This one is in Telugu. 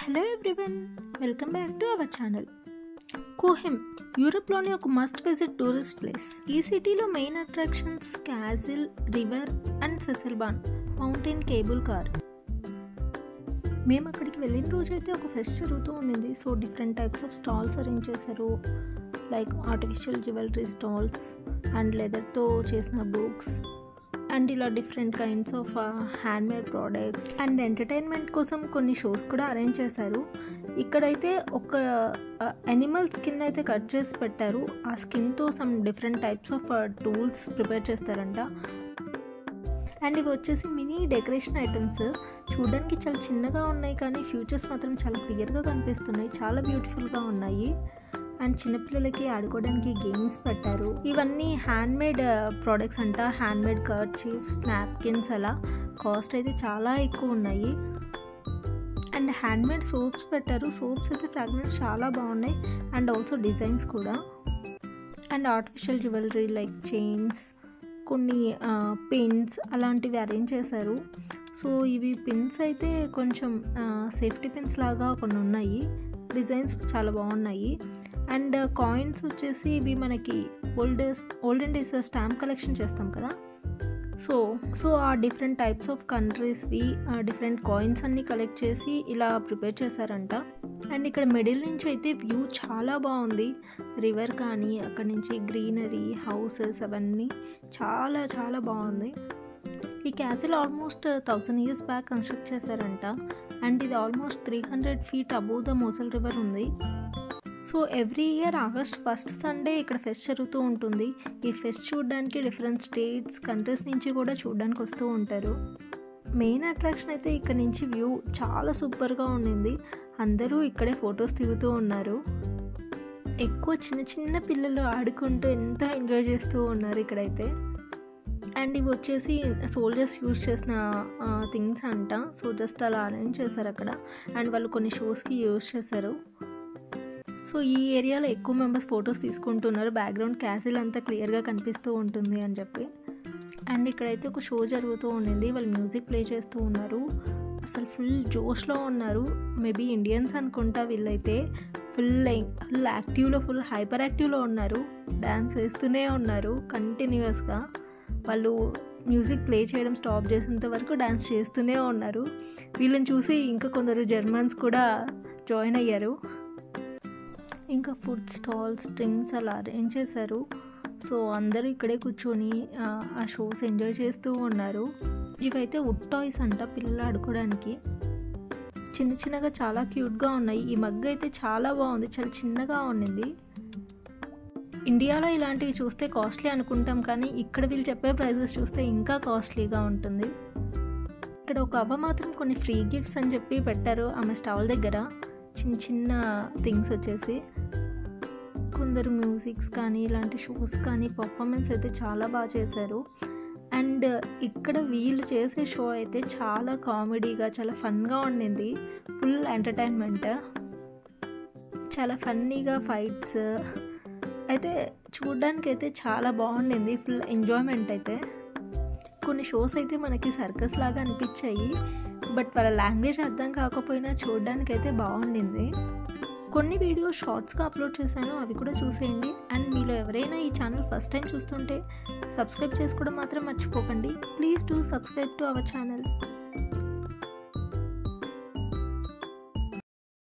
Hello everyone, welcome back to our channel. Cochem యూరోప్లోని ఒక మస్ట్ విజిట్ టూరిస్ట్ ప్లేస్. ఈ సిటీలో main attractions castle, river and Sesselbahn mountain cable car. మేము అక్కడికి వెళ్ళిన రోజైతే ఒక ఫెస్ట్ జరుగుతూ ఉండింది. So different types of stalls arrange చేశారు, like artificial jewellery stalls and లెదర్తో చేసిన బుక్స్ అండ్ ఇలా different kinds of handmade products and entertainment కోసం కొన్ని షోస్ కూడా అరేంజ్ చేశారు. ఇక్కడైతే ఒక యానిమల్ స్కిన్ అయితే కట్ చేసి పెట్టారు. ఆ స్కిన్తో some different types of tools prepare చేస్తారంట. అండ్ ఇవి వచ్చేసి మినీ డెకరేషన్ ఐటమ్స్. చూడడానికి చాలా చిన్నగా ఉన్నాయి, కానీ ఫ్యూచర్స్ మాత్రం చాలా క్లియర్గా కనిపిస్తున్నాయి. చాలా బ్యూటిఫుల్గా ఉన్నాయి. అండ్ చిన్నపిల్లలకి ఆడుకోవడానికి గేమ్స్ పెట్టారు. ఇవన్నీ హ్యాండ్మేడ్ ప్రోడక్ట్స్ అంట. హ్యాండ్మేడ్ కర్చీఫ్స్, నాప్కిన్స్, అలా కాస్ట్ అయితే చాలా ఎక్కువ ఉన్నాయి. అండ్ హ్యాండ్మేడ్ సోప్స్ పెట్టారు. సోప్స్ అయితే ఫ్రాగ్రెన్స్ చాలా బాగున్నాయి అండ్ ఆల్సో డిజైన్స్ కూడా. And artificial jewellery like chains, కొన్ని పిన్స్ అలాంటివి అరేంజ్ చేశారు. సో ఇవి పిన్స్ అయితే కొంచెం సేఫ్టీ పిన్స్ లాగా కొన్ని ఉన్నాయి. డిజైన్స్ చాలా బాగున్నాయి. అండ్ కాయిన్స్ వచ్చేసి ఇవి మనకి ఓల్డెన్ డేస్ స్టాంప్ కలెక్షన్ చేస్తాం కదా, సో ఆ డిఫరెంట్ టైప్స్ ఆఫ్ కంట్రీస్వి డిఫరెంట్ కాయిన్స్ అన్నీ కలెక్ట్ చేసి ఇలా ప్రిపేర్ చేశారంట. అండ్ ఇక్కడ మిడిల్ నుంచి అయితే వ్యూ చాలా బాగుంది. రివర్ కానీ అక్కడ నుంచి గ్రీనరీ, హౌసెస్ అవన్నీ చాలా చాలా బాగుంది. ఈ castle almost 1000 years back construct చేశారంట. అండ్ ఇది almost 300 feet above the Mosel river ఉంది. So every year August 1st Sunday ఇక్కడ ఫెస్ట్ జరుగుతూ ఉంటుంది. ఈ ఫెస్ట్ చూడడానికి డిఫరెంట్ స్టేట్స్, కంట్రీస్ నుంచి కూడా చూడడానికి వస్తూ ఉంటారు. మెయిన్ అట్రాక్షన్ అయితే ఇక్కడ నుంచి వ్యూ చాలా సూపర్గా ఉండింది. అందరూ ఇక్కడే ఫొటోస్ దిగుతూ ఉన్నారు. ఎక్కువ చిన్న చిన్న పిల్లలు ఆడుకుంటూ ఎంతో ఎంజాయ్ చేస్తూ ఉన్నారు ఇక్కడైతే. అండ్ ఇవి వచ్చేసి సోల్జర్స్ యూజ్ చేసిన థింగ్స్ అంట. సో జస్ట్ అలా అరేంజ్ చేశారు అక్కడ. అండ్ వాళ్ళు కొన్ని షోస్కి యూజ్ చేశారు. సో ఈ ఏరియాలో ఎక్కువ మెంబర్స్ ఫొటోస్ తీసుకుంటున్నారు. బ్యాక్గ్రౌండ్ క్యాసిల్ అంతా క్లియర్గా కనిపిస్తూ ఉంటుంది అని చెప్పి. అండ్ ఇక్కడైతే ఒక షో జరుగుతూ ఉండింది. వాళ్ళు మ్యూజిక్ ప్లే చేస్తూ ఉన్నారు. అసలు ఫుల్ జోష్లో ఉన్నారు. మేబీ ఇండియన్స్ అనుకుంటా. వీళ్ళైతే ఫుల్ యాక్టివ్లో, ఫుల్ హైపర్ యాక్టివ్లో ఉన్నారు. డ్యాన్స్ వేస్తూనే ఉన్నారు కంటిన్యూస్గా. వాళ్ళు మ్యూజిక్ ప్లే చేయడం స్టాప్ చేసేంత వరకు డ్యాన్స్ చేస్తూనే ఉన్నారు. వీళ్ళని చూసి ఇంకా కొందరు జర్మన్స్ కూడా జాయిన్ అయ్యారు. ఇంకా ఫుడ్ స్టాల్స్, డ్రింక్స్ అలా అరేంజ్ చేశారు. సో అందరూ ఇక్కడే కూర్చొని ఆ షోస్ ఎంజాయ్ చేస్తూ ఉన్నారు. ఇవైతే వుడ్ టాయ్స్ అంట, పిల్లలు ఆడుకోవడానికి. చిన్న చిన్నగా చాలా క్యూట్గా ఉన్నాయి. ఈ మగ్ అయితే చాలా బాగుంది, చాలా చిన్నగా ఉండింది. ఇండియాలో ఇలాంటివి చూస్తే కాస్ట్లీ అనుకుంటాం, కానీ ఇక్కడ వీళ్ళు చెప్పే ప్రైజెస్ చూస్తే ఇంకా కాస్ట్లీగా ఉంటుంది. ఇక్కడ ఒక అవ్వ మాత్రం కొన్ని ఫ్రీ గిఫ్ట్స్ అని చెప్పి పెట్టారు ఆమె స్టాల్ దగ్గర. చిన్న చిన్న థింగ్స్ వచ్చేసి కొందరు మ్యూజిక్స్ కానీ ఇలాంటి షోస్ కానీ పర్ఫార్మెన్స్ అయితే చాలా బాగా చేశారు. అండ్ ఇక్కడ వీళ్ళు చేసే షో అయితే చాలా కామెడీగా, చాలా ఫన్గా ఉండింది. ఫుల్ ఎంటర్టైన్మెంట్, చాలా ఫన్నీగా ఫైట్స్ అయితే చూడడానికి అయితే చాలా బాగుండింది. ఫుల్ ఎంజాయ్మెంట్ అయితే. కొన్ని షోస్ అయితే మనకి సర్కస్ లాగా అనిపించాయి, బట్ వాళ్ళ లాంగ్వేజ్ అర్థం కాకపోయినా చూడడానికి అయితే బాగుండింది. కొన్ని వీడియోస్ షార్ట్స్గా అప్లోడ్ చేశాను, అవి కూడా చూసేయండి. అండ్ మీలో ఎవరైనా ఈ ఛానల్ ఫస్ట్ టైం చూస్తుంటే సబ్స్క్రైబ్ చేసుకోవడం మాత్రం మర్చిపోకండి. Please do subscribe to our channel.